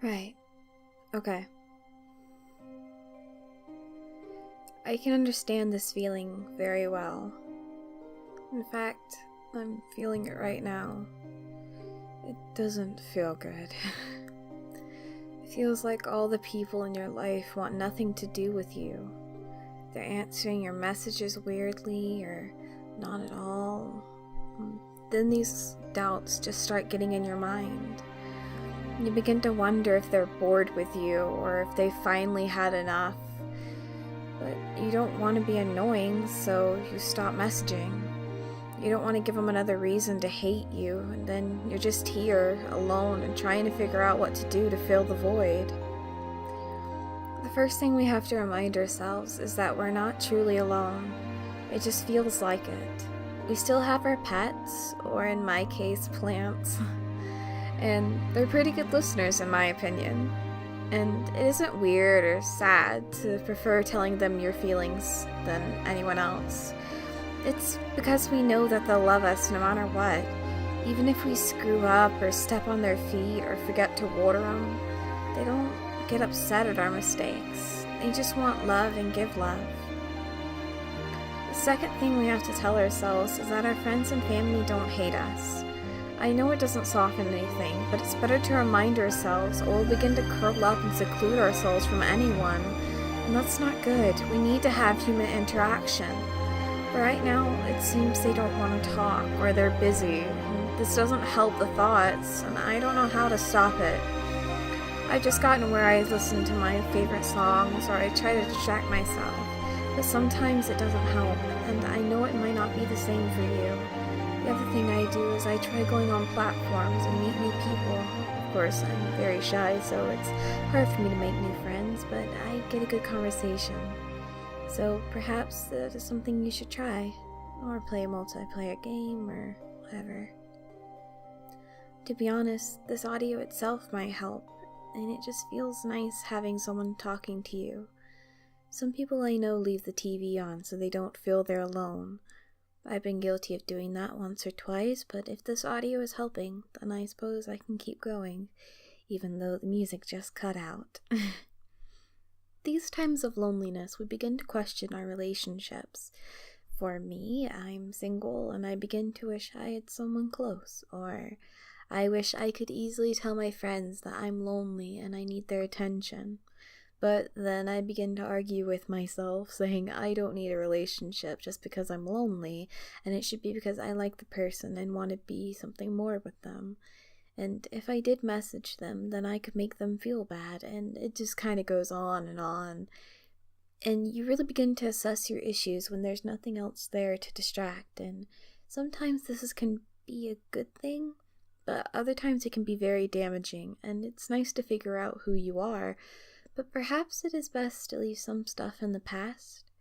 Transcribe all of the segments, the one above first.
Right. Okay. I can understand this feeling very well. In fact, I'm feeling it right now. It doesn't feel good. It feels like all the people in your life want nothing to do with you. They're answering your messages weirdly or not at all. Then these doubts just start getting in your mind. You begin to wonder if they're bored with you or if they finally had enough. But you don't want to be annoying, so you stop messaging. You don't want to give them another reason to hate you, and then you're just here, alone, and trying to figure out what to do to fill the void. The first thing we have to remind ourselves is that we're not truly alone. It just feels like it. We still have our pets, or in my case, plants. And they're pretty good listeners, in my opinion. And it isn't weird or sad to prefer telling them your feelings than anyone else. It's because we know that they'll love us no matter what. Even if we screw up or step on their feet or forget to water them, they don't get upset at our mistakes. They just want love and give love. The second thing we have to tell ourselves is that our friends and family don't hate us. I know it doesn't soften anything, but it's better to remind ourselves or we'll begin to curl up and seclude ourselves from anyone. And that's not good. We need to have human interaction. But right now, it seems they don't want to talk or they're busy. This doesn't help the thoughts, and I don't know how to stop it. I've just gotten where I listen to my favorite songs or I try to distract myself. But sometimes it doesn't help, and I know it might not be the same for you. The other thing I do is I try going on platforms and meet new people. Of course, I'm very shy, so it's hard for me to make new friends, but I get a good conversation. So perhaps that is something you should try, or play a multiplayer game, or whatever. To be honest, this audio itself might help, and it just feels nice having someone talking to you. Some people I know leave the TV on so they don't feel they're alone. I've been guilty of doing that once or twice, but if this audio is helping, then I suppose I can keep going, even though the music just cut out. These times of loneliness, we begin to question our relationships. For me, I'm single and I begin to wish I had someone close, or I wish I could easily tell my friends that I'm lonely and I need their attention. But then I begin to argue with myself, saying I don't need a relationship just because I'm lonely, and it should be because I like the person and want to be something more with them. And if I did message them, then I could make them feel bad, and it just kind of goes on. And you really begin to assess your issues when there's nothing else there to distract, and sometimes can be a good thing, but other times it can be very damaging, and it's nice to figure out who you are, but perhaps it is best to leave some stuff in the past.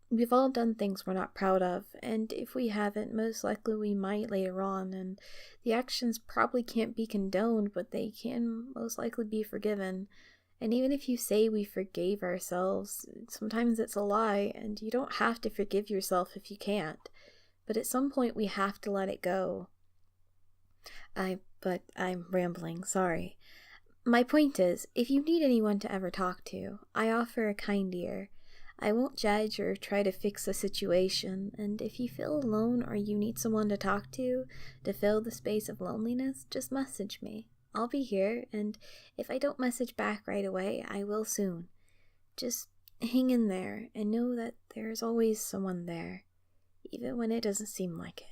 We've all done things we're not proud of, and if we haven't, most likely we might later on, and the actions probably can't be condoned, but they can most likely be forgiven. And even if you say we forgave ourselves, sometimes it's a lie, and you don't have to forgive yourself if you can't. But at some point we have to let it go. But I'm rambling, sorry. My point is, if you need anyone to ever talk to, I offer a kind ear. I won't judge or try to fix the situation, and if you feel alone or you need someone to talk to fill the space of loneliness, just message me. I'll be here, and if I don't message back right away, I will soon. Just hang in there and know that there's always someone there, even when it doesn't seem like it.